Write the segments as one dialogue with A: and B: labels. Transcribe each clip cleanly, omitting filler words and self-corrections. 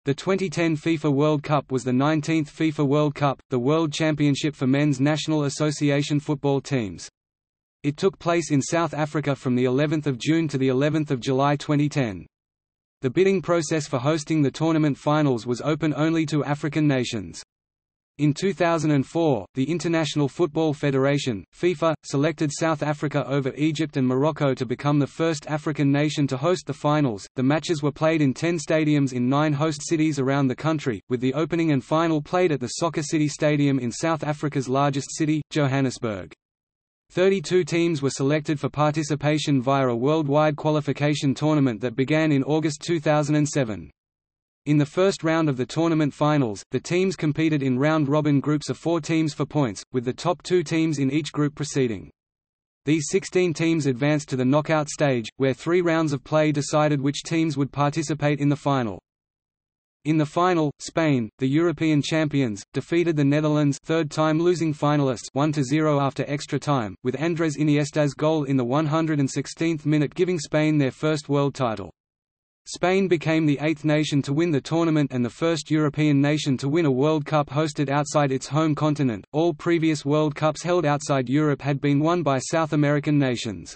A: The 2010 FIFA World Cup was the 19th FIFA World Cup, the world championship for men's National Association football teams. It took place in South Africa from the 11th of June to the 11th of July 2010. The bidding process for hosting the tournament finals was open only to African nations. In 2004, the International Football Federation, FIFA, selected South Africa over Egypt and Morocco to become the first African nation to host the finals. The matches were played in 10 stadiums in 9 host cities around the country, with the opening and final played at the Soccer City Stadium in South Africa's largest city, Johannesburg. 32 teams were selected for participation via a worldwide qualification tournament that began in August 2007. In the first round of the tournament finals, the teams competed in round-robin groups of 4 teams for points, with the top 2 teams in each group proceeding. These 16 teams advanced to the knockout stage, where 3 rounds of play decided which teams would participate in the final. In the final, Spain, the European champions, defeated the Netherlands, third-time losing finalists, 1-0 after extra time, with Andrés Iniesta's goal in the 116th minute giving Spain their first world title. Spain became the 8th nation to win the tournament and the first European nation to win a World Cup hosted outside its home continent. All previous World Cups held outside Europe had been won by South American nations.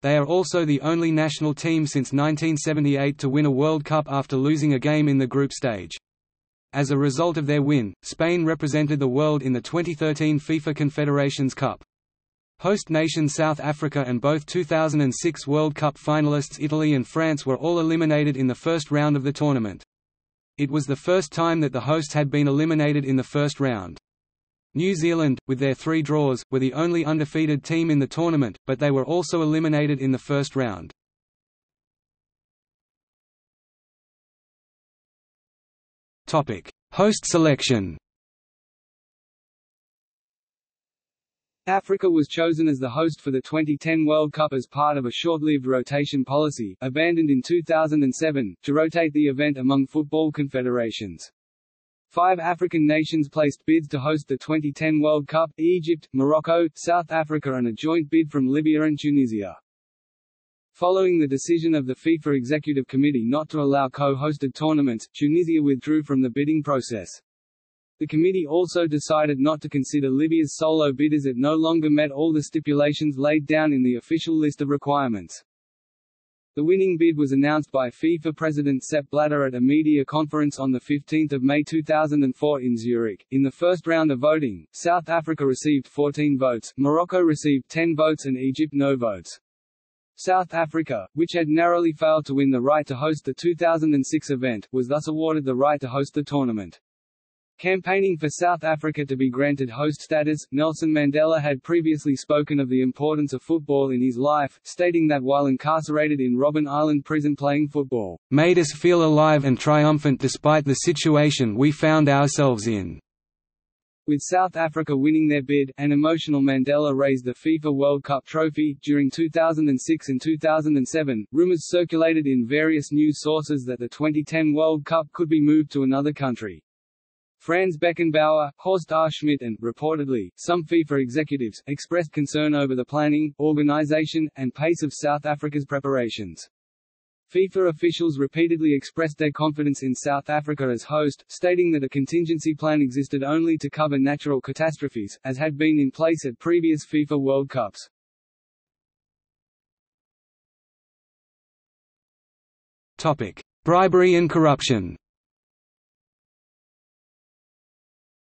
A: They are also the only national team since 1978 to win a World Cup after losing a game in the group stage. As a result of their win, Spain represented the world in the 2013 FIFA Confederations Cup. Host nation South Africa and both 2006 World Cup finalists Italy and France were all eliminated in the first round of the tournament. It was the first time that the hosts had been eliminated in the first round. New Zealand, with their 3 draws, were the only undefeated team in the tournament, but they were also eliminated in the first round. Host selection. Africa was chosen as the host for the 2010 World Cup as part of a short-lived rotation policy, abandoned in 2007, to rotate the event among football confederations. 5 African nations placed bids to host the 2010 World Cup: Egypt, Morocco, South Africa and a joint bid from Libya and Tunisia. Following the decision of the FIFA Executive Committee not to allow co-hosted tournaments, Tunisia withdrew from the bidding process. The committee also decided not to consider Libya's solo bid as it no longer met all the stipulations laid down in the official list of requirements. The winning bid was announced by FIFA President Sepp Blatter at a media conference on 15 May 2004 in Zurich. In the first round of voting, South Africa received 14 votes, Morocco received 10 votes and Egypt no votes. South Africa, which had narrowly failed to win the right to host the 2006 event, was thus awarded the right to host the tournament. Campaigning for South Africa to be granted host status, Nelson Mandela had previously spoken of the importance of football in his life, stating that while incarcerated in Robben Island prison playing football made us feel alive and triumphant despite the situation we found ourselves in. With South Africa winning their bid, an emotional Mandela raised the FIFA World Cup trophy. During 2006 and 2007, rumors circulated in various news sources that the 2010 World Cup could be moved to another country. Franz Beckenbauer, Horst R. Schmidt and, reportedly, some FIFA executives, expressed concern over the planning, organization, and pace of South Africa's preparations. FIFA officials repeatedly expressed their confidence in South Africa as host, stating that a contingency plan existed only to cover natural catastrophes, as had been in place at previous FIFA World Cups. Bribery and corruption.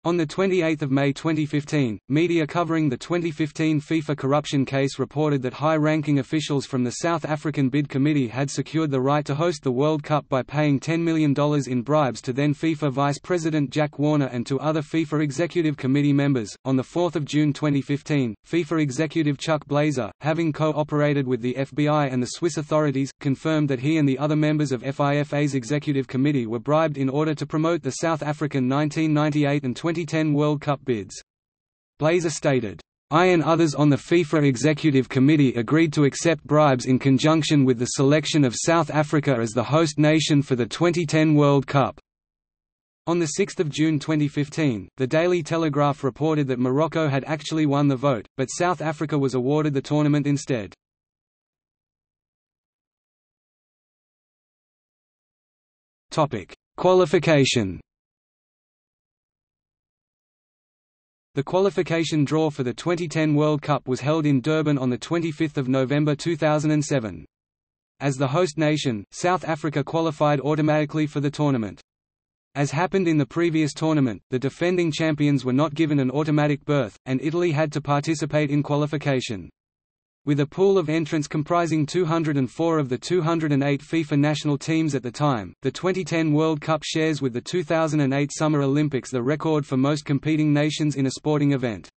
A: On 28 May 2015, media covering the 2015 FIFA corruption case reported that high-ranking officials from the South African Bid Committee had secured the right to host the World Cup by paying $10 million in bribes to then FIFA Vice President Jack Warner and to other FIFA Executive Committee members. On 4 June 2015, FIFA executive Chuck Blazer, having co-operated with the FBI and the Swiss authorities, confirmed that he and the other members of FIFA's Executive Committee were bribed in order to promote the South African 1998 and 2010 World Cup bids. Blazer stated, "I and others on the FIFA Executive Committee agreed to accept bribes in conjunction with the selection of South Africa as the host nation for the 2010 World Cup." On 6 June 2015, the Daily Telegraph reported that Morocco had actually won the vote, but South Africa was awarded the tournament instead. Qualification. The qualification draw for the 2010 World Cup was held in Durban on 25 November 2007. As the host nation, South Africa qualified automatically for the tournament. As happened in the previous tournament, the defending champions were not given an automatic berth, and Italy had to participate in qualification. With a pool of entrants comprising 204 of the 208 FIFA national teams at the time, the 2010 World Cup shares with the 2008 Summer Olympics the record for most competing nations in a sporting event.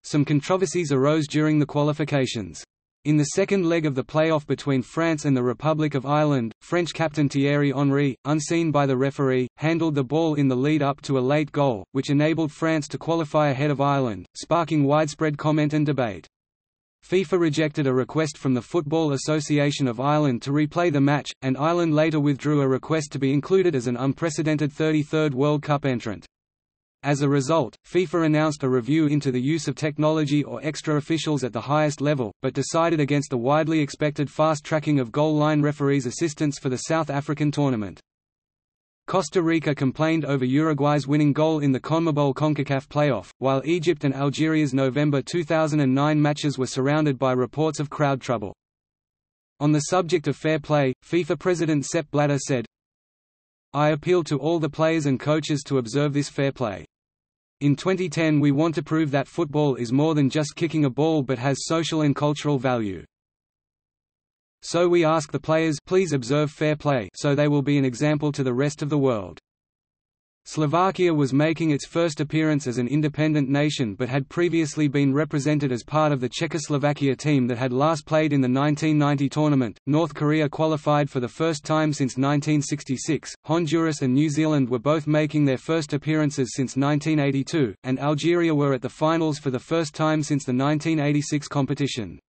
A: Some controversies arose during the qualifications. In the second leg of the playoff between France and the Republic of Ireland, French captain Thierry Henry, unseen by the referee, handled the ball in the lead-up to a late goal, which enabled France to qualify ahead of Ireland, sparking widespread comment and debate. FIFA rejected a request from the Football Association of Ireland to replay the match, and Ireland later withdrew a request to be included as an unprecedented 33rd World Cup entrant. As a result, FIFA announced a review into the use of technology or extra officials at the highest level, but decided against the widely expected fast-tracking of goal line referees' assistance for the South African tournament. Costa Rica complained over Uruguay's winning goal in the CONMEBOL CONCACAF playoff, while Egypt and Algeria's November 2009 matches were surrounded by reports of crowd trouble. On the subject of fair play, FIFA President Sepp Blatter said, "I appeal to all the players and coaches to observe this fair play. In 2010 we want to prove that football is more than just kicking a ball but has social and cultural value. So we ask the players, please observe fair play so they will be an example to the rest of the world." Slovakia was making its first appearance as an independent nation but had previously been represented as part of the Czechoslovakia team that had last played in the 1990 tournament. North Korea qualified for the first time since 1966, Honduras and New Zealand were both making their first appearances since 1982, and Algeria were at the finals for the first time since the 1986 competition.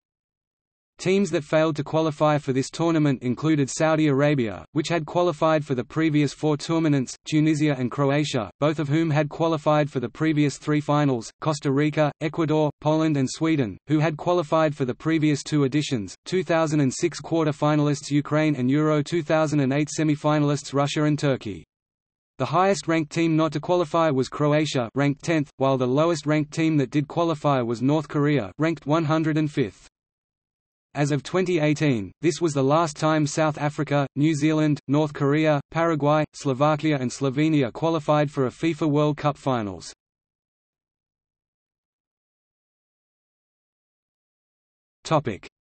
A: Teams that failed to qualify for this tournament included Saudi Arabia, which had qualified for the previous 4 tournaments, Tunisia and Croatia, both of whom had qualified for the previous 3 finals, Costa Rica, Ecuador, Poland and Sweden, who had qualified for the previous 2 editions, 2006 quarter-finalists Ukraine and Euro 2008 semi-finalists Russia and Turkey. The highest-ranked team not to qualify was Croatia, ranked 10th, while the lowest-ranked team that did qualify was North Korea, ranked 105th. As of 2018, this was the last time South Africa, New Zealand, North Korea, Paraguay, Slovakia and Slovenia qualified for a FIFA World Cup finals.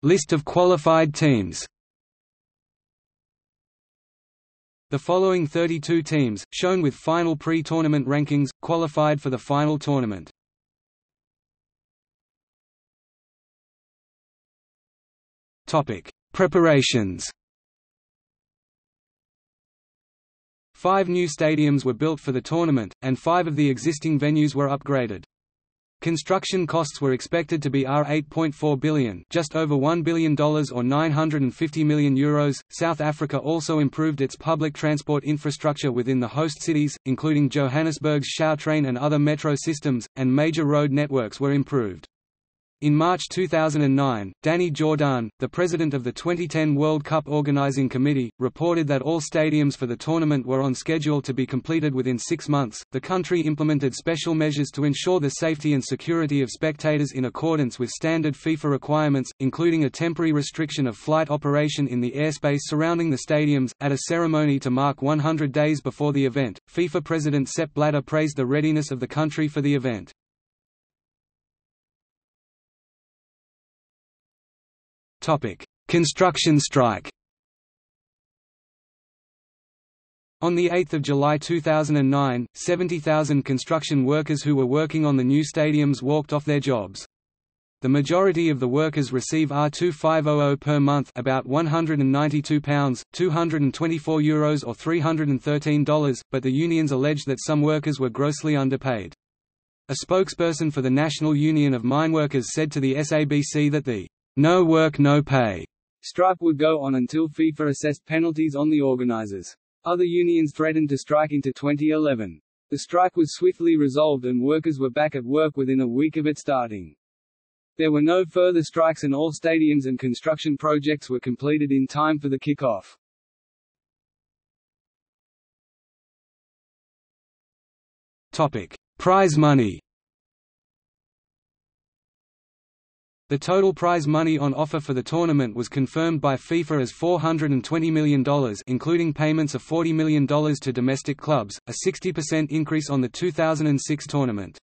A: List of qualified teams. The following 32 teams, shown with final pre-tournament rankings, qualified for the final tournament. Preparations. 5 new stadiums were built for the tournament, and 5 of the existing venues were upgraded. Construction costs were expected to be $8.4 billion, just over $1 billion or €950 million. South Africa also improved its public transport infrastructure within the host cities, including Johannesburg's Gautrain and other metro systems, and major road networks were improved. In March 2009, Danny Jordan, the president of the 2010 World Cup Organizing Committee, reported that all stadiums for the tournament were on schedule to be completed within 6 months. The country implemented special measures to ensure the safety and security of spectators in accordance with standard FIFA requirements, including a temporary restriction of flight operation in the airspace surrounding the stadiums. At a ceremony to mark 100 days before the event, FIFA president Sepp Blatter praised the readiness of the country for the event. Construction strike. On 8 July 2009, 70,000 construction workers who were working on the new stadiums walked off their jobs. The majority of the workers receive R2500 per month, about £192, €224 or $313, but the unions alleged that some workers were grossly underpaid. A spokesperson for the National Union of Mineworkers said to the SABC that the "no work no pay" strike would go on until FIFA assessed penalties on the organizers. Other unions threatened to strike into 2011. The strike was swiftly resolved and workers were back at work within a week of it starting. There were no further strikes and all stadiums and construction projects were completed in time for the kick-off. Prize money. The total prize money on offer for the tournament was confirmed by FIFA as $420 million, including payments of $40 million to domestic clubs, a 60% increase on the 2006 tournament.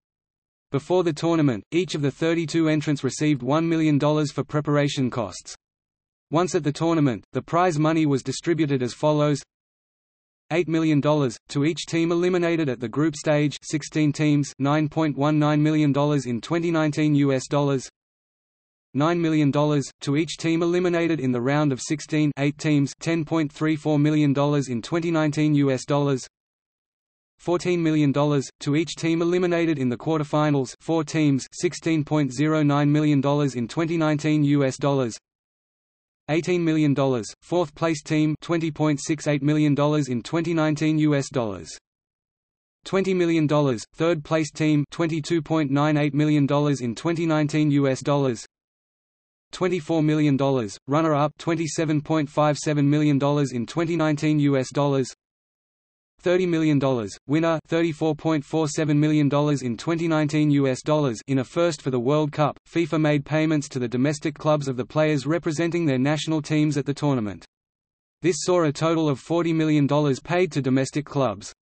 A: Before the tournament, each of the 32 entrants received $1 million for preparation costs. Once at the tournament, the prize money was distributed as follows: $8 million to each team eliminated at the group stage, 16 teams, $9.19 million in 2019 US dollars. $9 million to each team eliminated in the round of 16, 8 teams, $10.34 million in 2019 US dollars. $14 million to each team eliminated in the quarterfinals, 4 teams, $16.09 million in 2019 US dollars. $18 million, fourth place team, $20.68 million in 2019 US dollars. $20 million, third place team, $22.98 million in 2019 US dollars. $24 million, runner-up, $27.57 million in 2019 US dollars. $30 million, winner, $34.47 million in 2019 US dollars. In a first for the World Cup, FIFA made payments to the domestic clubs of the players representing their national teams at the tournament. This saw a total of $40 million paid to domestic clubs.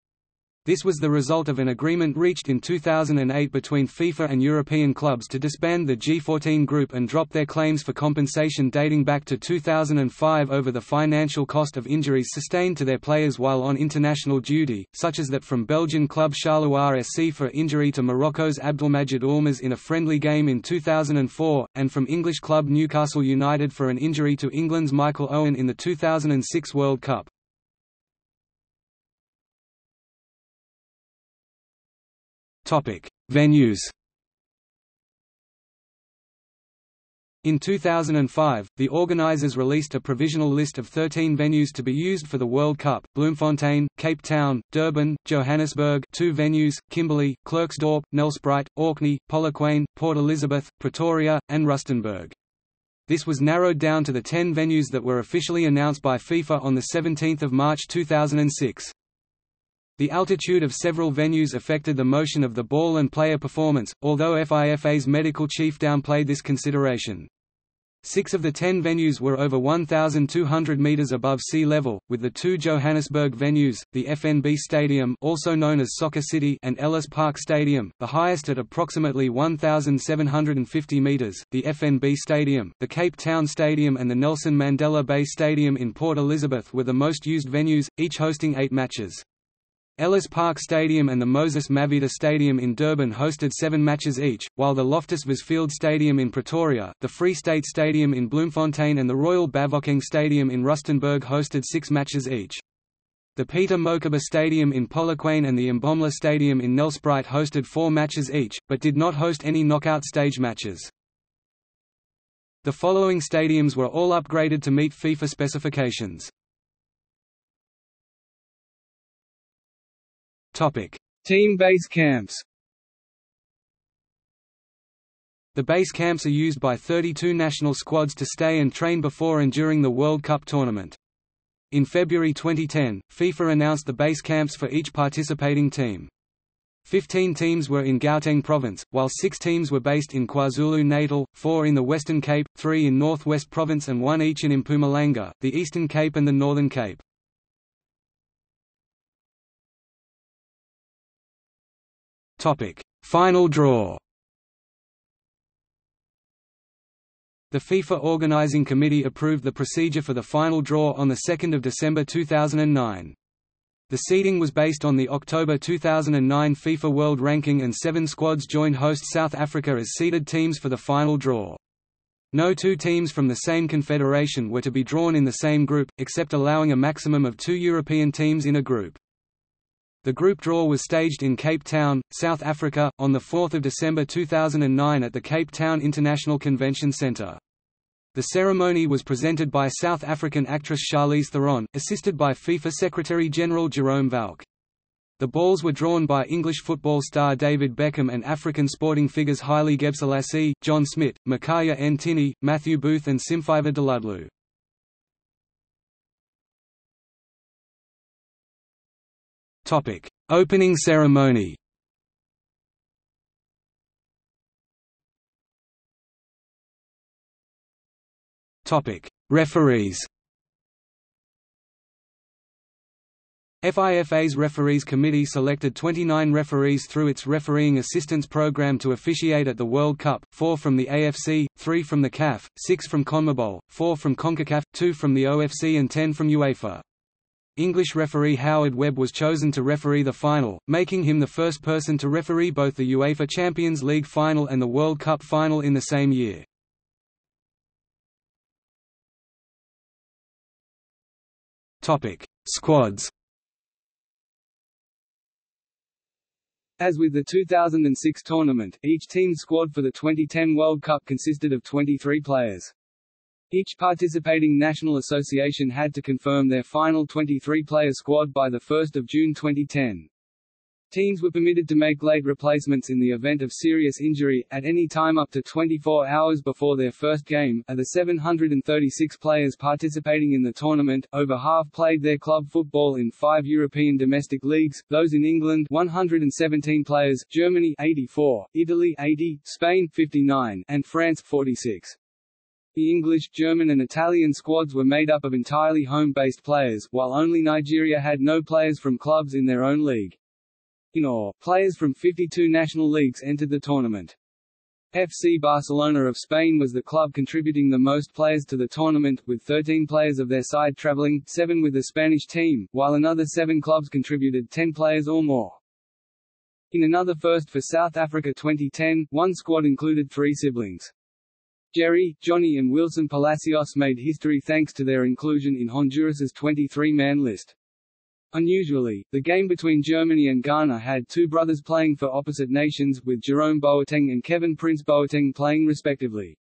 A: This was the result of an agreement reached in 2008 between FIFA and European clubs to disband the G14 group and drop their claims for compensation dating back to 2005 over the financial cost of injuries sustained to their players while on international duty, such as that from Belgian club Charleroi SC for injury to Morocco's Abdelmajid Oulmaz in a friendly game in 2004, and from English club Newcastle United for an injury to England's Michael Owen in the 2006 World Cup. Venues. In 2005, the organisers released a provisional list of 13 venues to be used for the World Cup: Bloemfontein, Cape Town, Durban, Johannesburg, 2 venues, Kimberley, Klerksdorp, Nelspruit, Orkney, Polokwane, Port Elizabeth, Pretoria, and Rustenburg. This was narrowed down to the 10 venues that were officially announced by FIFA on 17 March 2006. The altitude of several venues affected the motion of the ball and player performance, although FIFA's medical chief downplayed this consideration. 6 of the 10 venues were over 1,200 metres above sea level, with the 2 Johannesburg venues, the FNB Stadium, also known as Soccer City, and Ellis Park Stadium, the highest at approximately 1,750 metres, the FNB Stadium, the Cape Town Stadium and the Nelson Mandela Bay Stadium in Port Elizabeth were the most used venues, each hosting 8 matches. Ellis Park Stadium and the Moses Mabhida Stadium in Durban hosted 7 matches each, while the Loftus Versfeld Stadium in Pretoria, the Free State Stadium in Bloemfontein and the Royal Bafokeng Stadium in Rustenburg hosted 6 matches each. The Peter Mokaba Stadium in Polokwane and the Mbombela Stadium in Nelspruit hosted 4 matches each, but did not host any knockout stage matches. The following stadiums were all upgraded to meet FIFA specifications. Team base camps. The base camps are used by 32 national squads to stay and train before and during the World Cup tournament. In February 2010, FIFA announced the base camps for each participating team. 15 teams were in Gauteng province, while 6 teams were based in KwaZulu-Natal, 4 in the Western Cape, 3 in North West Province and 1 each in Mpumalanga, the Eastern Cape and the Northern Cape. Final draw. The FIFA Organizing Committee approved the procedure for the final draw on 2 December 2009. The seeding was based on the October 2009 FIFA World Ranking and 7 squads joined host South Africa as seeded teams for the final draw. No 2 teams from the same confederation were to be drawn in the same group, except allowing a maximum of 2 European teams in a group. The group draw was staged in Cape Town, South Africa, on 4 December 2009 at the Cape Town International Convention Centre. The ceremony was presented by South African actress Charlize Theron, assisted by FIFA Secretary-General Jerome Valk. The balls were drawn by English football star David Beckham and African sporting figures Haile Gebrselassie, John Smit, Makaya Ntini, Matthew Booth and Simfiva Deludlu. Opening ceremony. Referees. FIFA's Referees Committee selected 29 referees through its Refereeing Assistance Program to officiate at the World Cup, 4 from the AFC, 3 from the CAF, 6 from CONMEBOL, 4 from CONCACAF, 2 from the OFC and 10 from UEFA. English referee Howard Webb was chosen to referee the final, making him the first person to referee both the UEFA Champions League final and the World Cup final in the same year. Squads. As with the 2006 tournament, each team's squad for the 2010 World Cup consisted of 23 players. Each participating national association had to confirm their final 23-player squad by 1 June 2010. Teams were permitted to make late replacements in the event of serious injury, at any time up to 24 hours before their first game. Of the 736 players participating in the tournament, over half played their club football in 5 European domestic leagues, those in England 117 players, Germany 84, Italy 80, Spain 59, and France 46. The English, German and Italian squads were made up of entirely home-based players, while only Nigeria had no players from clubs in their own league. In all, players from 52 national leagues entered the tournament. FC Barcelona of Spain was the club contributing the most players to the tournament, with 13 players of their side travelling, 7 with the Spanish team, while another 7 clubs contributed 10 players or more. In another first for South Africa 2010, one squad included 3 siblings. Jerry, Johnny and Wilson Palacios made history thanks to their inclusion in Honduras's 23-man list. Unusually, the game between Germany and Ghana had 2 brothers playing for opposite nations, with Jerome Boateng and Kevin Prince Boateng playing respectively.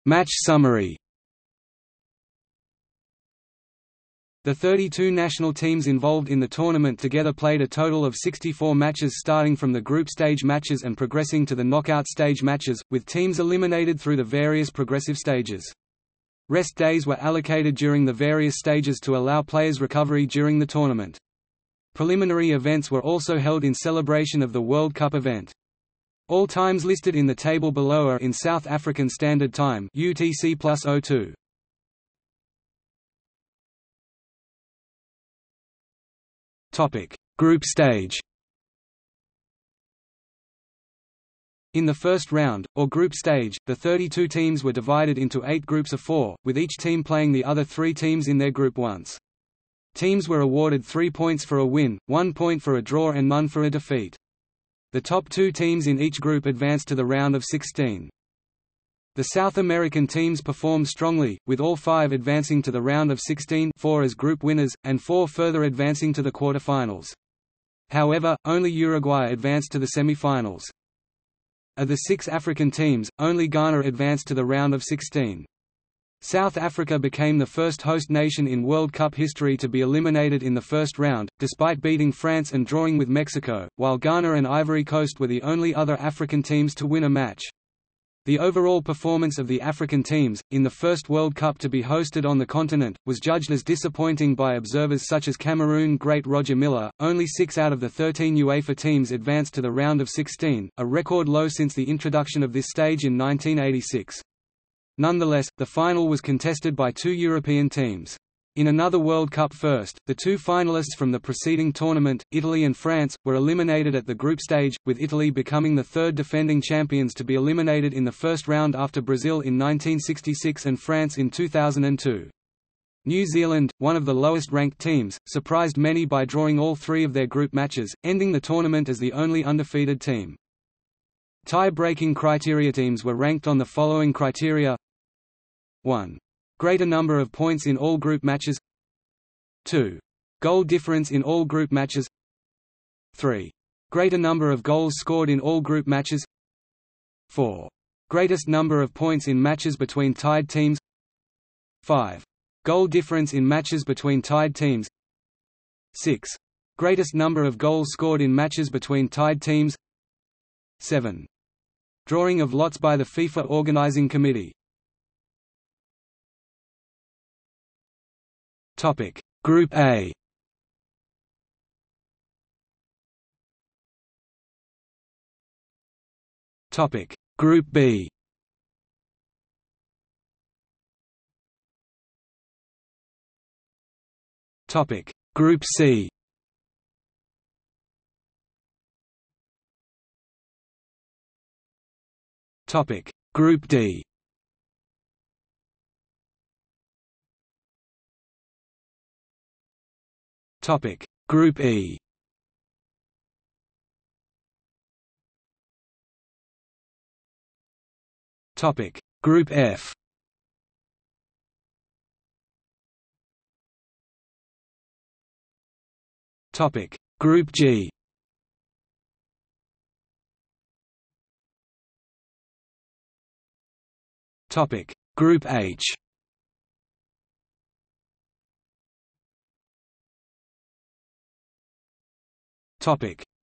A: Match summary. The 32 national teams involved in the tournament together played a total of 64 matches, starting from the group stage matches and progressing to the knockout stage matches, with teams eliminated through the various progressive stages. Rest days were allocated during the various stages to allow players recovery during the tournament. Preliminary events were also held in celebration of the World Cup event. All times listed in the table below are in South African Standard Time (UTC+02). Topic: Group stage. In the first round, or group stage, the 32 teams were divided into 8 groups of 4, with each team playing the other 3 teams in their group once. Teams were awarded 3 points for a win, 1 point for a draw and none for a defeat. The top 2 teams in each group advanced to the round of 16. The South American teams performed strongly, with all 5 advancing to the round of 16, 4 as group winners, and 4 further advancing to the quarter-finals. However, only Uruguay advanced to the semi-finals. Of the 6 African teams, only Ghana advanced to the round of 16. South Africa became the first host nation in World Cup history to be eliminated in the first round, despite beating France and drawing with Mexico, while Ghana and Ivory Coast were the only other African teams to win a match. The overall performance of the African teams, in the first World Cup to be hosted on the continent, was judged as disappointing by observers such as Cameroon great Roger Milla. Only 6 out of the 13 UEFA teams advanced to the round of 16, a record low since the introduction of this stage in 1986. Nonetheless, the final was contested by 2 European teams. In another World Cup first, the 2 finalists from the preceding tournament, Italy and France, were eliminated at the group stage, with Italy becoming the 3rd defending champions to be eliminated in the first round after Brazil in 1966 and France in 2002. New Zealand, one of the lowest-ranked teams, surprised many by drawing all 3 of their group matches, ending the tournament as the only undefeated team. Tie-breaking criteria. Teams were ranked on the following criteria: 1. Greater number of points in all group matches. 2. Goal difference in all group matches. 3. Greater number of goals scored in all group matches. 4. Greatest number of points in matches between tied teams. 5. Goal difference in matches between tied teams. 6. Greatest number of goals scored in matches between tied teams. 7. Drawing of lots by the FIFA Organizing Committee. Group A. Group B. Group C. Group D. Group E. Group F. Group G. Group H.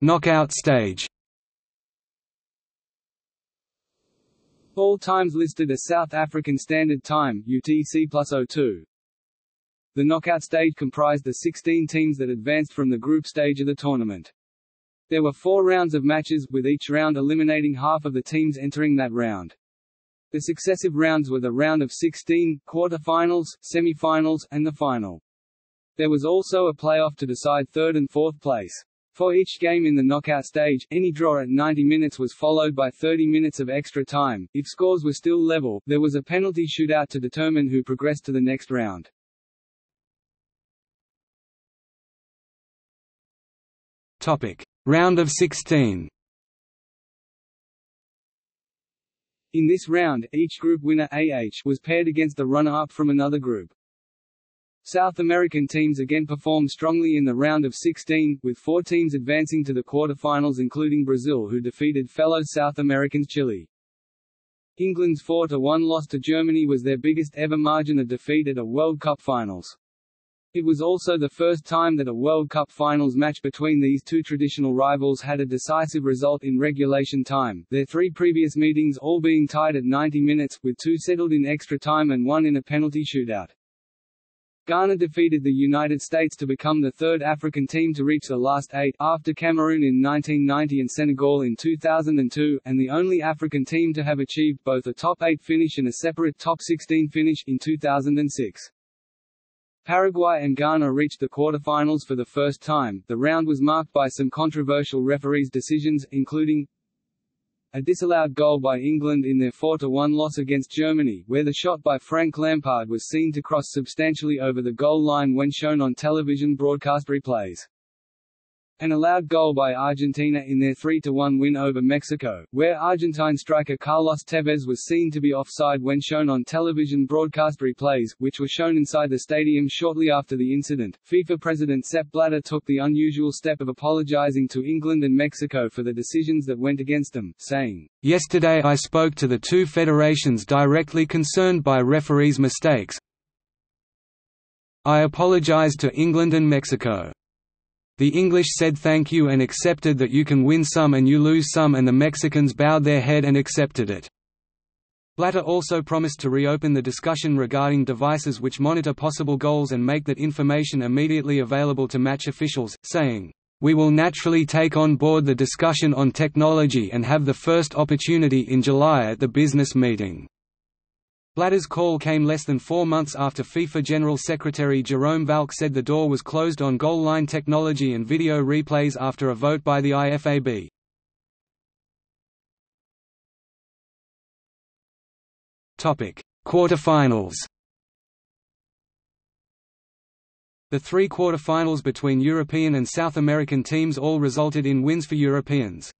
A: Knockout stage. All times listed as South African Standard Time (UTC+02). The knockout stage comprised the 16 teams that advanced from the group stage of the tournament. There were 4 rounds of matches, with each round eliminating half of the teams entering that round. The successive rounds were the round of 16, quarter-finals, semi-finals, and the final. There was also a playoff to decide third and fourth place. For each game in the knockout stage, any draw at 90 minutes was followed by 30 minutes of extra time. If scores were still level, there was a penalty shootout to determine who progressed to the next round. Round of 16. In this round, each group winner AH was paired against the runner-up from another group. South American teams again performed strongly in the round of 16, with 4 teams advancing to the quarter-finals including Brazil, who defeated fellow South Americans Chile. England's 4-1 loss to Germany was their biggest ever margin of defeat at a World Cup finals. It was also the first time that a World Cup finals match between these two traditional rivals had a decisive result in regulation time, their 3 previous meetings all being tied at 90 minutes, with 2 settled in extra time and 1 in a penalty shootout. Ghana defeated the United States to become the 3rd African team to reach the last 8, after Cameroon in 1990 and Senegal in 2002, and the only African team to have achieved both a top 8 finish and a separate top 16 finish in 2006. Paraguay and Ghana reached the quarterfinals for the first time. The round was marked by some controversial referees' decisions, including a disallowed goal by England in their 4-1 loss against Germany, where the shot by Frank Lampard was seen to cross substantially over the goal line when shown on television broadcast replays. An allowed goal by Argentina in their 3-1 win over Mexico, where Argentine striker Carlos Tevez was seen to be offside when shown on television broadcast replays, which were shown inside the stadium shortly after the incident. FIFA President Sepp Blatter took the unusual step of apologizing to England and Mexico for the decisions that went against them, saying, "Yesterday I spoke to the 2 federations directly concerned by referees' mistakes. I apologized to England and Mexico. The English said thank you and accepted that you can win some and you lose some, and the Mexicans bowed their head and accepted it." Blatter also promised to reopen the discussion regarding devices which monitor possible goals and make that information immediately available to match officials, saying, "We will naturally take on board the discussion on technology and have the first opportunity in July at the business meeting." Blatter's call came less than 4 months after FIFA General Secretary Jerome Valcke said the door was closed on goal line technology and video replays after a vote by the IFAB. Quarterfinals. The 3 quarterfinals between European and South American teams all resulted in wins for Europeans.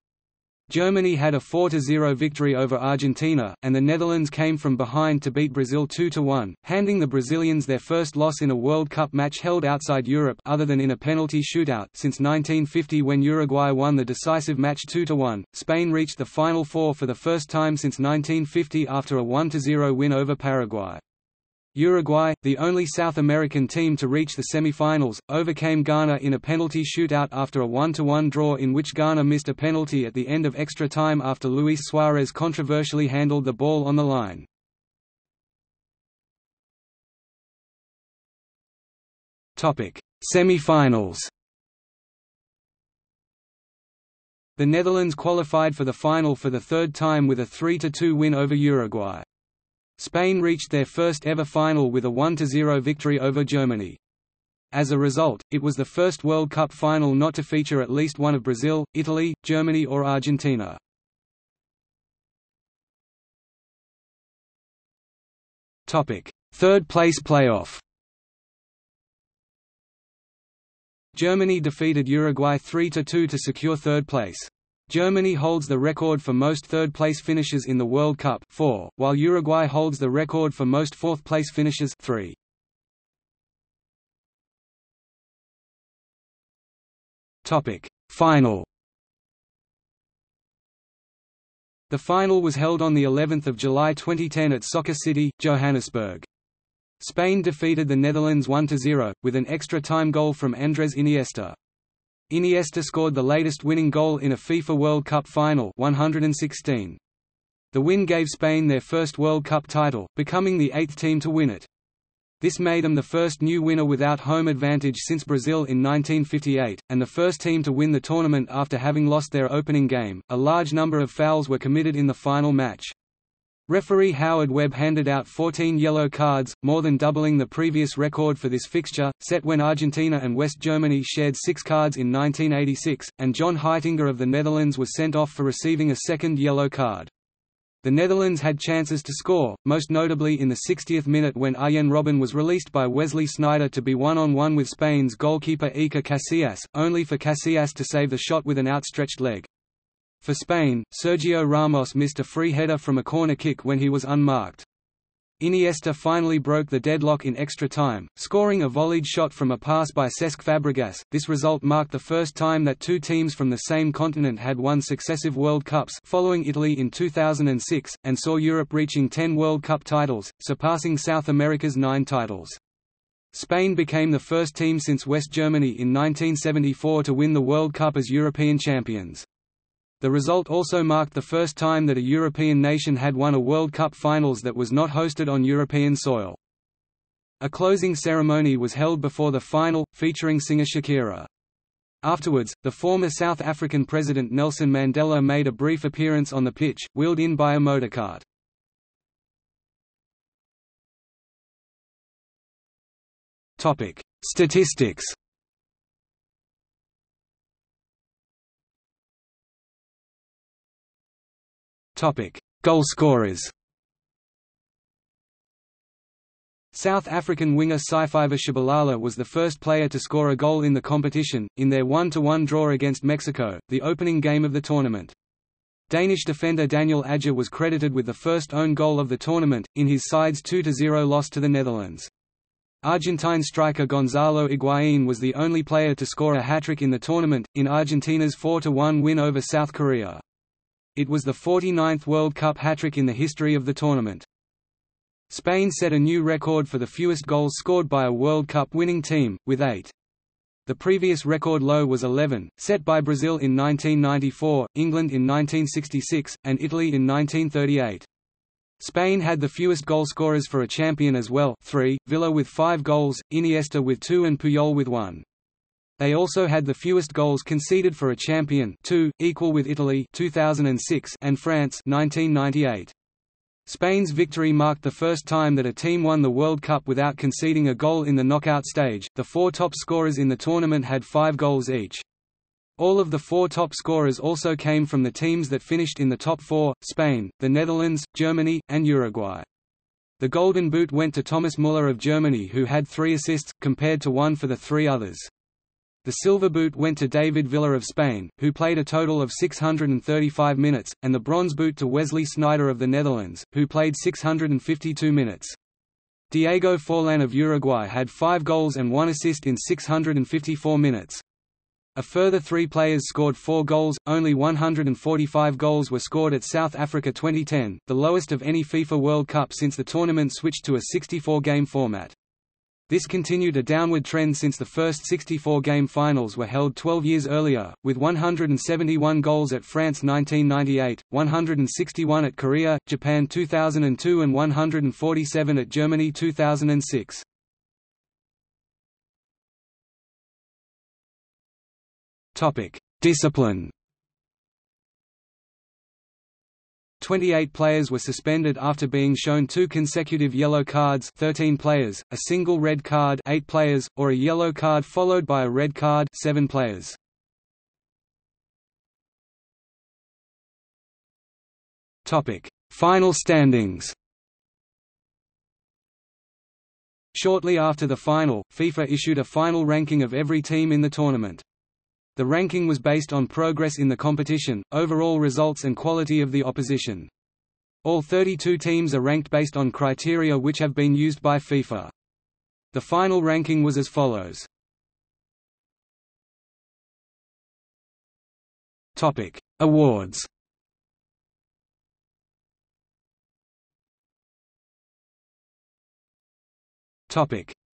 A: Germany had a 4-0 victory over Argentina, and the Netherlands came from behind to beat Brazil 2-1, handing the Brazilians their first loss in a World Cup match held outside Europe other than in a penalty shootout since 1950, when Uruguay won the decisive match 2-1. Spain reached the Final Four for the first time since 1950 after a 1-0 win over Paraguay. Uruguay, the only South American team to reach the semi-finals, overcame Ghana in a penalty shootout after a 1-1 draw in which Ghana missed a penalty at the end of extra time after Luis Suarez controversially handled the ball on the line. Semi-finals. The Netherlands qualified for the final for the third time with a 3–2 win over Uruguay. Spain reached their first ever final with a 1–0 victory over Germany. As a result, it was the first World Cup final not to feature at least one of Brazil, Italy, Germany or Argentina. Third place playoff. Germany defeated Uruguay 3–2 to secure third place. Germany holds the record for most third-place finishes in the World Cup 4, while Uruguay holds the record for most fourth-place finishes 3. Final. The final was held on the 11th of July 2010 at Soccer City, Johannesburg. Spain defeated the Netherlands 1–0, with an extra-time goal from Andrés Iniesta. Iniesta scored the latest winning goal in a FIFA World Cup final 116. The win gave Spain their first World Cup title, becoming the 8th team to win it. This made them the first new winner without home advantage since Brazil in 1958, and the first team to win the tournament after having lost their opening game. A large number of fouls were committed in the final match. Referee Howard Webb handed out 14 yellow cards, more than doubling the previous record for this fixture, set when Argentina and West Germany shared 6 cards in 1986, and John Heitinga of the Netherlands was sent off for receiving a second yellow card. The Netherlands had chances to score, most notably in the 60th minute when Arjen Robben was released by Wesley Sneijder to be one-on-one with Spain's goalkeeper Iker Casillas, only for Casillas to save the shot with an outstretched leg. For Spain, Sergio Ramos missed a free header from a corner kick when he was unmarked. Iniesta finally broke the deadlock in extra time, scoring a volleyed shot from a pass by Cesc Fabregas. This result marked the first time that two teams from the same continent had won successive World Cups, following Italy in 2006, and saw Europe reaching 10 World Cup titles, surpassing South America's 9 titles. Spain became the first team since West Germany in 1974 to win the World Cup as European champions. The result also marked the first time that a European nation had won a World Cup finals that was not hosted on European soil. A closing ceremony was held before the final, featuring singer Shakira. Afterwards, the former South African President Nelson Mandela made a brief appearance on the pitch, wheeled in by a motorcart. Statistics. Goalscorers. South African winger Sifiva Tshabalala was the first player to score a goal in the competition, in their 1–1 draw against Mexico, the opening game of the tournament. Danish defender Daniel Agger was credited with the first own goal of the tournament, in his side's 2–0 loss to the Netherlands. Argentine striker Gonzalo Higuaín was the only player to score a hat-trick in the tournament, in Argentina's 4–1 win over South Korea. It was the 49th World Cup hat-trick in the history of the tournament. Spain set a new record for the fewest goals scored by a World Cup winning team, with 8. The previous record low was 11, set by Brazil in 1994, England in 1966, and Italy in 1938. Spain had the fewest goalscorers for a champion as well, 3, Villa with 5 goals, Iniesta with 2 and Puyol with 1. They also had the fewest goals conceded for a champion, 2, equal with Italy 2006 and France 1998. Spain's victory marked the first time that a team won the World Cup without conceding a goal in the knockout stage. The 4 top scorers in the tournament had 5 goals each. All of the 4 top scorers also came from the teams that finished in the top 4: Spain, the Netherlands, Germany, and Uruguay. The Golden Boot went to Thomas Müller of Germany, who had 3 assists, compared to 1 for the 3 others. The Silver Boot went to David Villa of Spain, who played a total of 635 minutes, and the Bronze Boot to Wesley Sneijder of the Netherlands, who played 652 minutes. Diego Forlán of Uruguay had 5 goals and 1 assist in 654 minutes. A further 3 players scored 4 goals. Only 145 goals were scored at South Africa 2010, the lowest of any FIFA World Cup since the tournament switched to a 64-game format. This continued a downward trend since the first 64-game finals were held 12 years earlier, with 171 goals at France 1998, 161 at Korea, Japan 2002 and 147 at Germany 2006. Discipline. 28 players were suspended after being shown 2 consecutive yellow cards 13 players, a single red card 8 players, or a yellow card followed by a red card 7 players. Final standings. Shortly after the final, FIFA issued a final ranking of every team in the tournament. The ranking was based on progress in the competition, overall results and quality of the opposition. All 32 teams are ranked based on criteria which have been used by FIFA. The final ranking was as follows. Awards.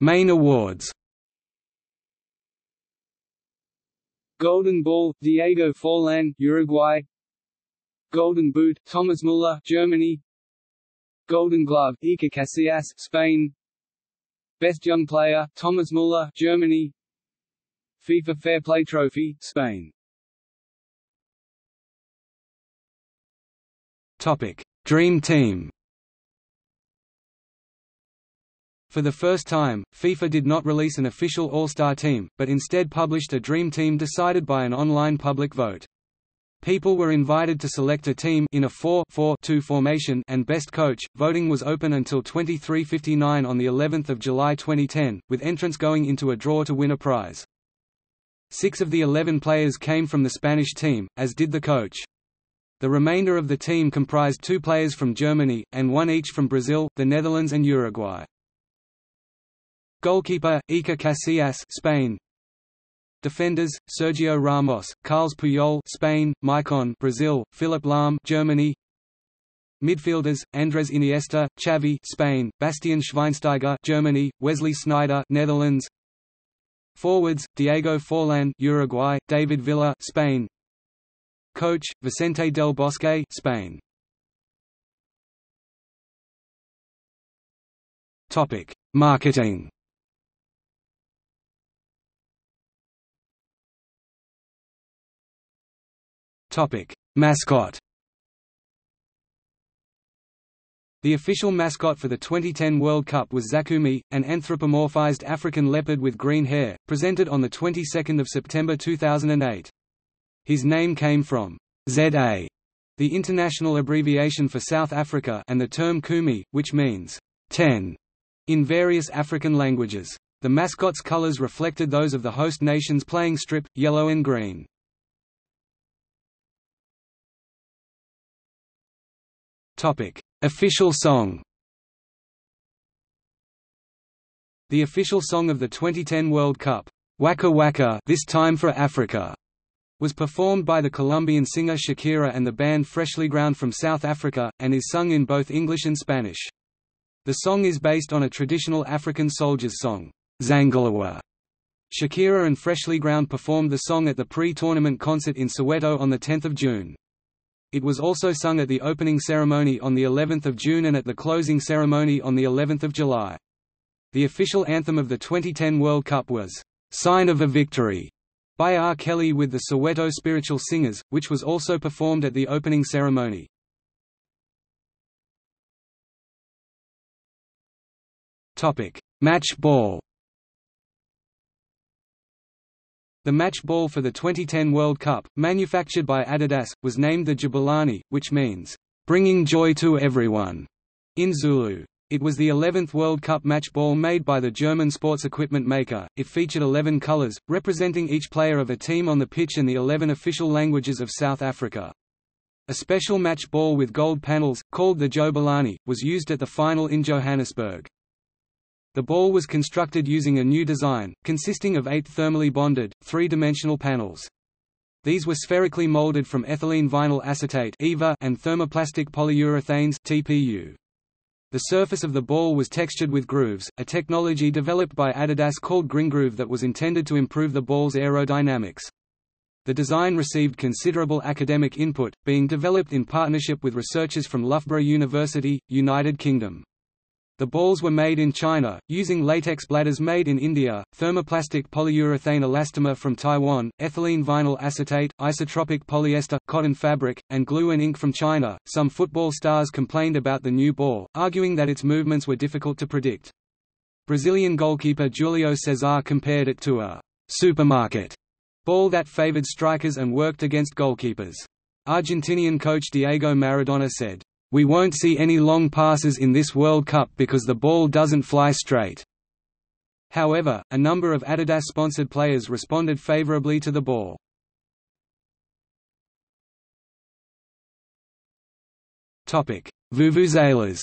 A: Main awards.
B: Golden Ball, Diego Forlan, Uruguay. Golden Boot, Thomas Müller, Germany. Golden Glove, Iker Casillas, Spain. Best Young Player, Thomas Müller, Germany. FIFA Fair Play Trophy, Spain.
A: Dream Team. For the first time, FIFA did not release an official all-star team, but instead published a dream team decided by an online public vote. People were invited to select a team in a 4-4-2 formation and best coach. Voting was open until 23:59 on the 11th of July 2010, with entrants going into a draw to win a prize. 6 of the 11 players came from the Spanish team, as did the coach. The remainder of the team comprised 2 players from Germany, and 1 each from Brazil, the Netherlands and Uruguay. Goalkeeper, Iker Casillas, Spain. Defenders: Sergio Ramos, Carles Puyol, Spain; Maicon, Brazil; Philipp Lahm, Germany. Midfielders: Andres Iniesta, Xavi, Spain; Bastian Schweinsteiger, Germany; Wesley Sneijder, Netherlands. Forwards: Diego Forlan, Uruguay; David Villa, Spain. Coach: Vicente del Bosque, Spain. Topic: Marketing. Mascot. The official mascot for the 2010 World Cup was Zakumi, an anthropomorphized African leopard with green hair, presented on the 22nd of September 2008. His name came from ZA, the international abbreviation for South Africa, and the term Kumi, which means 10 in various African languages. The mascot's colors reflected those of the host nation's playing strip, yellow and green. Official song. The official song of the 2010 World Cup, Waka Waka, This Time for Africa, was performed by the Colombian singer Shakira and the band Freshly Ground from South Africa, and is sung in both English and Spanish. The song is based on a traditional African soldier's song, Zangalewa. Shakira and Freshly Ground performed the song at the pre-tournament concert in Soweto on 10 June. It was also sung at the opening ceremony on the 11th of June and at the closing ceremony on the 11th of July. The official anthem of the 2010 World Cup was "Sign of a Victory" by R. Kelly with the Soweto Spiritual Singers, which was also performed at the opening ceremony. Topic: Match ball. The match ball for the 2010 World Cup, manufactured by Adidas, was named the Jabulani, which means, "bringing joy to everyone" in Zulu. It was the 11th World Cup match ball made by the German sports equipment maker. It featured 11 colors, representing each player of a team on the pitch and the 11 official languages of South Africa. A special match ball with gold panels, called the Jabulani, was used at the final in Johannesburg. The ball was constructed using a new design, consisting of 8 thermally bonded, 3-dimensional panels. These were spherically molded from ethylene vinyl acetate and thermoplastic polyurethanes TPU. The surface of the ball was textured with grooves, a technology developed by Adidas called Gringroove that was intended to improve the ball's aerodynamics. The design received considerable academic input, being developed in partnership with researchers from Loughborough University, United Kingdom. The balls were made in China, using latex bladders made in India, thermoplastic polyurethane elastomer from Taiwan, ethylene vinyl acetate, isotropic polyester, cotton fabric, and glue and ink from China. Some football stars complained about the new ball, arguing that its movements were difficult to predict. Brazilian goalkeeper Julio Cesar compared it to a supermarket ball that favored strikers and worked against goalkeepers. Argentinian coach Diego Maradona said, "We won't see any long passes in this World Cup because the ball doesn't fly straight." However, a number of Adidas-sponsored players responded favorably to the ball. Vuvuzelas.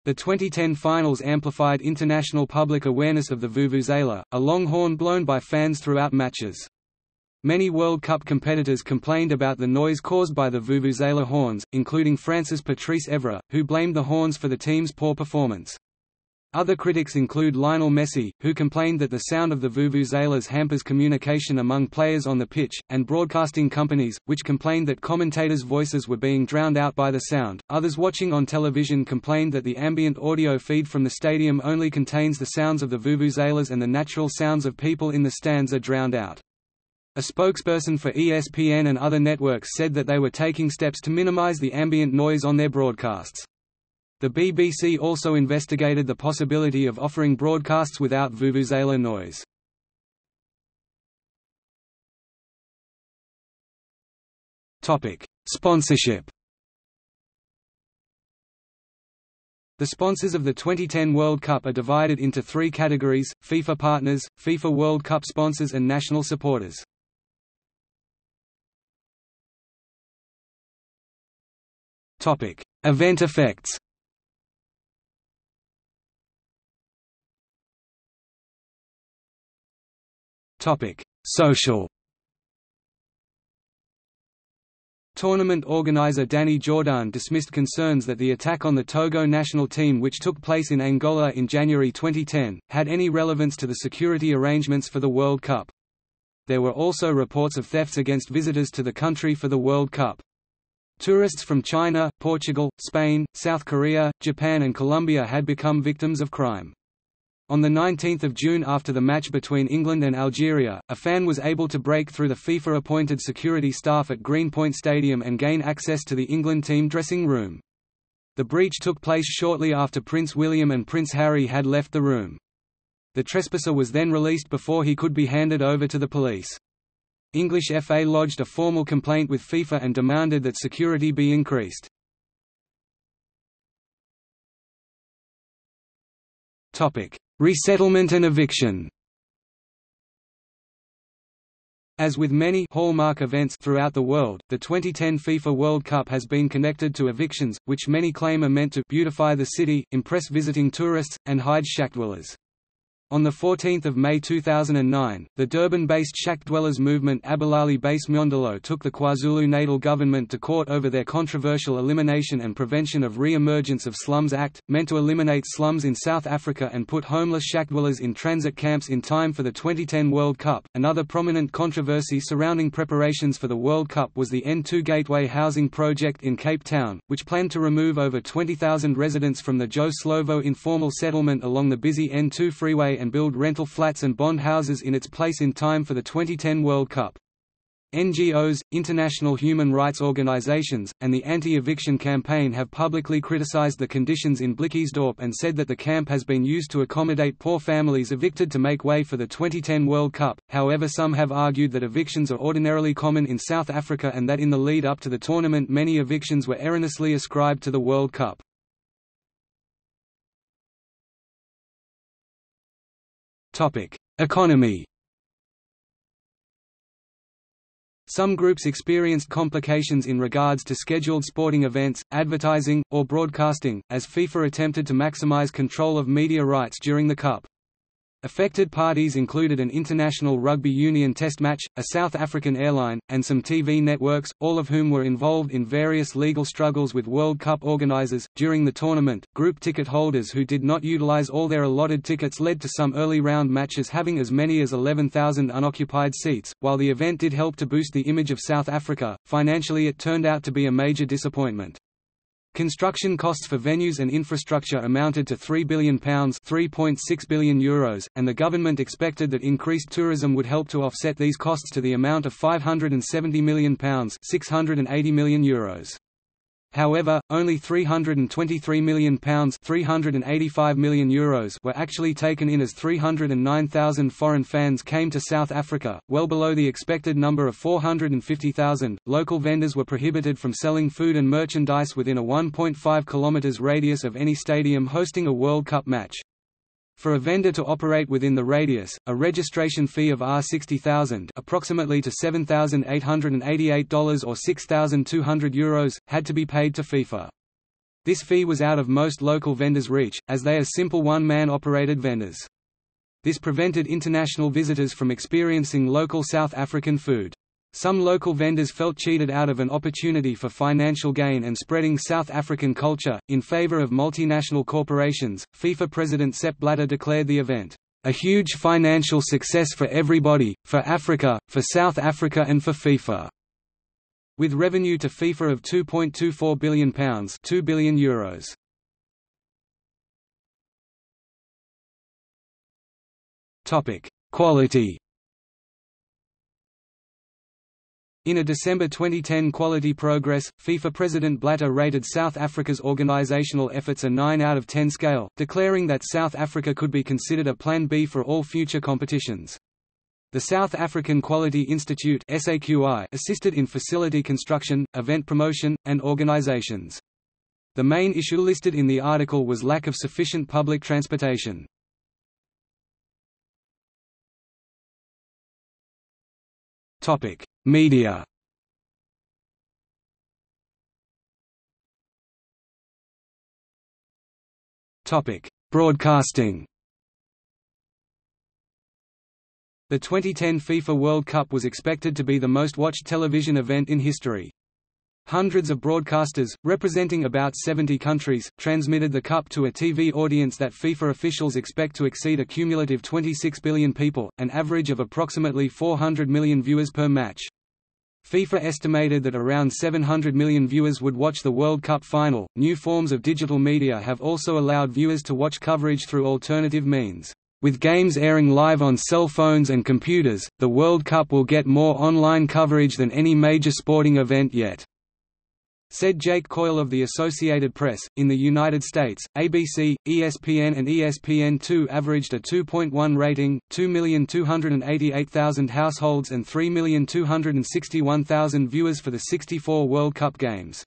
A: The 2010 finals amplified international public awareness of the vuvuzela, a long horn blown by fans throughout matches. Many World Cup competitors complained about the noise caused by the vuvuzela horns, including France's Patrice Evra, who blamed the horns for the team's poor performance. Other critics include Lionel Messi, who complained that the sound of the vuvuzelas hampers communication among players on the pitch, and broadcasting companies, which complained that commentators' voices were being drowned out by the sound. Others watching on television complained that the ambient audio feed from the stadium only contains the sounds of the vuvuzelas and the natural sounds of people in the stands are drowned out. A spokesperson for ESPN and other networks said that they were taking steps to minimize the ambient noise on their broadcasts. The BBC also investigated the possibility of offering broadcasts without vuvuzela noise. Sponsorship. The sponsors of the 2010 World Cup are divided into three categories: FIFA partners, FIFA World Cup sponsors and national supporters. Event effects. Social. Tournament organizer Danny Jordan dismissed concerns that the attack on the Togo national team, which took place in Angola in January 2010, had any relevance to the security arrangements for the World Cup. There were also reports of thefts against visitors to the country for the World Cup. Tourists from China, Portugal, Spain, South Korea, Japan and Colombia had become victims of crime. On 19 June, after the match between England and Algeria, a fan was able to break through the FIFA-appointed security staff at Greenpoint Stadium and gain access to the England team dressing room. The breach took place shortly after Prince William and Prince Harry had left the room. The trespasser was then released before he could be handed over to the police. English FA lodged a formal complaint with FIFA and demanded that security be increased. Resettlement and eviction. As with many hallmark events throughout the world, the 2010 FIFA World Cup has been connected to evictions, which many claim are meant to beautify the city, impress visiting tourists, and hide shack dwellers. On 14 May 2009, the Durban-based shack dwellers movement Abalali Base Myondolo took the KwaZulu-Natal government to court over their controversial Elimination and Prevention of Re-emergence of Slums Act, meant to eliminate slums in South Africa and put homeless shack dwellers in transit camps in time for the 2010 World Cup. Another prominent controversy surrounding preparations for the World Cup was the N2 Gateway housing project in Cape Town, which planned to remove over 20,000 residents from the Joe Slovo informal settlement along the busy N2 freeway and build rental flats and bond houses in its place in time for the 2010 World Cup. NGOs, international human rights organizations, and the anti-eviction campaign have publicly criticized the conditions in Blikkiesdorp and said that the camp has been used to accommodate poor families evicted to make way for the 2010 World Cup. However, some have argued that evictions are ordinarily common in South Africa and that in the lead up to the tournament many evictions were erroneously ascribed to the World Cup. Economy. Some groups experienced complications in regards to scheduled sporting events, advertising, or broadcasting, as FIFA attempted to maximize control of media rights during the Cup. Affected parties included an international rugby union test match, a South African airline, and some TV networks, all of whom were involved in various legal struggles with World Cup organizers. During the tournament, group ticket holders who did not utilize all their allotted tickets led to some early round matches having as many as 11,000 unoccupied seats. While the event did help to boost the image of South Africa, financially it turned out to be a major disappointment. Construction costs for venues and infrastructure amounted to £3 billion €3.6 billion, and the government expected that increased tourism would help to offset these costs to the amount of £570 million €680 million. However, only £323 million €385 million were actually taken in, as 309,000 foreign fans came to South Africa, well below the expected number of 450,000. Local vendors were prohibited from selling food and merchandise within a 1.5 km radius of any stadium hosting a World Cup match. For a vendor to operate within the radius, a registration fee of R60,000, approximately to $7,888 or €6,200, had to be paid to FIFA. This fee was out of most local vendors' reach, as they are simple one-man operated vendors. This prevented international visitors from experiencing local South African food. Some local vendors felt cheated out of an opportunity for financial gain and spreading South African culture, in favor of multinational corporations. FIFA President Sepp Blatter declared the event, "a huge financial success for everybody, for Africa, for South Africa and for FIFA," with revenue to FIFA of £2.24 billion €2 billion. Quality. In a December 2010 Quality Progress, FIFA President Blatter rated South Africa's organisational efforts a 9 out of 10 scale, declaring that South Africa could be considered a Plan B for all future competitions. The South African Quality Institute (SAQI) assisted in facility construction, event promotion, and organisations. The main issue listed in the article was lack of sufficient public transportation. Media. Broadcasting. The 2010 FIFA World Cup was expected to be the most watched television event in history. Hundreds of broadcasters, representing about 70 countries, transmitted the Cup to a TV audience that FIFA officials expect to exceed a cumulative 26 billion people, an average of approximately 400 million viewers per match. FIFA estimated that around 700 million viewers would watch the World Cup final. New forms of digital media have also allowed viewers to watch coverage through alternative means. With games airing live on cell phones and computers, the World Cup will get more online coverage than any major sporting event yet, said Jake Coyle of the Associated Press. In the United States, ABC, ESPN and ESPN2 averaged a 2.1 rating, 2,288,000 households and 3,261,000 viewers for the 64 World Cup games.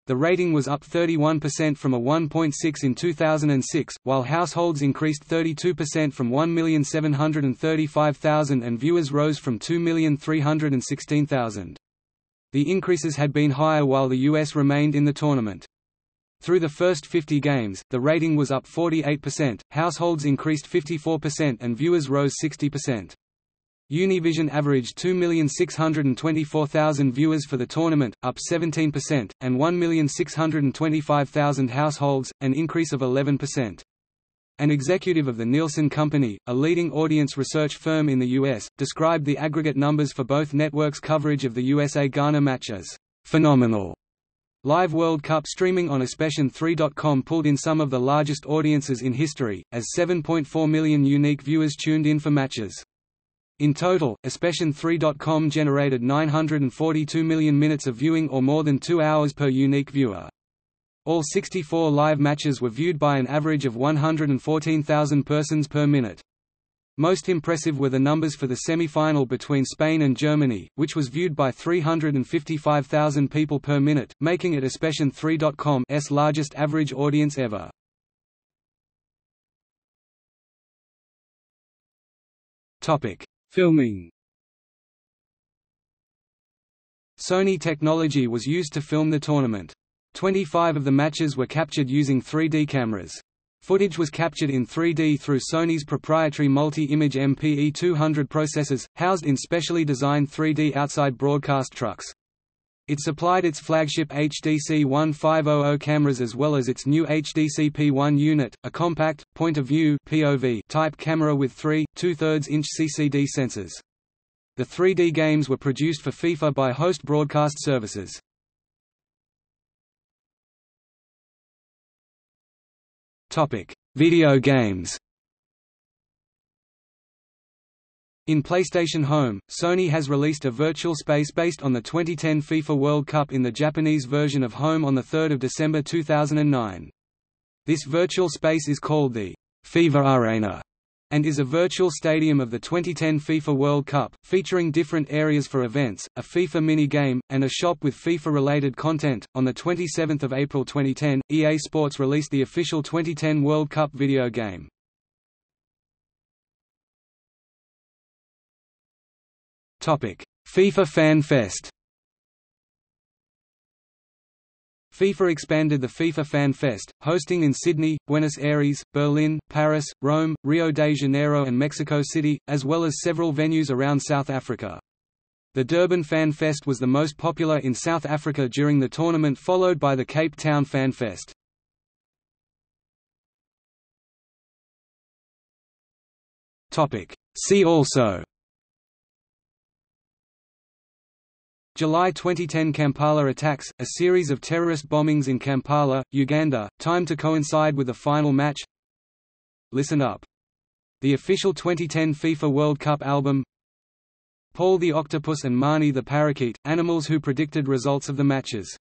A: The rating was up 31% from a 1.6 in 2006, while households increased 32% from 1,735,000 and viewers rose from 2,316,000. The increases had been higher while the US remained in the tournament. Through the first 50 games, the rating was up 48%, households increased 54% and viewers rose 60%. Univision averaged 2,624,000 viewers for the tournament, up 17%, and 1,625,000 households, an increase of 11%. An executive of the Nielsen Company, a leading audience research firm in the U.S., described the aggregate numbers for both networks' coverage of the USA-Ghana match as phenomenal. Live World Cup streaming on ESPN3.com pulled in some of the largest audiences in history, as 7.4 million unique viewers tuned in for matches. In total, ESPN3.com generated 942 million minutes of viewing, or more than 2 hours per unique viewer. All 64 live matches were viewed by an average of 114,000 persons per minute. Most impressive were the numbers for the semi-final between Spain and Germany, which was viewed by 355,000 people per minute, making it ESPN3.com's largest average audience ever.
B: Filming.
A: Sony technology was used to film the tournament. 25 of the matches were captured using 3D cameras. Footage was captured in 3D through Sony's proprietary multi-image MPE 200 processors, housed in specially designed 3D outside broadcast trucks. It supplied its flagship HDC 1500 cameras as well as its new HDC P1 unit, a compact, point-of-view (POV) type camera with 3 2/3-inch CCD sensors. The 3D games were produced for FIFA by host broadcast services. Video games. In PlayStation Home, Sony has released a virtual space based on the 2010 FIFA World Cup in the Japanese version of Home on 3 December 2009. This virtual space is called the FIFA Arena and is a virtual stadium of the 2010 FIFA World Cup, featuring different areas for events, a FIFA mini-game, and a shop with FIFA-related content. On 27 April 2010, EA Sports released the official 2010 World Cup video game. FIFA Fan Fest. FIFA expanded the FIFA Fan Fest, hosting in Sydney, Buenos Aires, Berlin, Paris, Rome, Rio de Janeiro and Mexico City, as well as several venues around South Africa. The Durban Fan Fest was the most popular in South Africa during the tournament, followed by the Cape Town Fan Fest. See also: July 2010 Kampala attacks, a series of terrorist bombings in Kampala, Uganda, timed to coincide with the final match. Listen Up. The official 2010 FIFA World Cup album. Paul the Octopus and Marnie the Parakeet, animals who predicted results of the matches.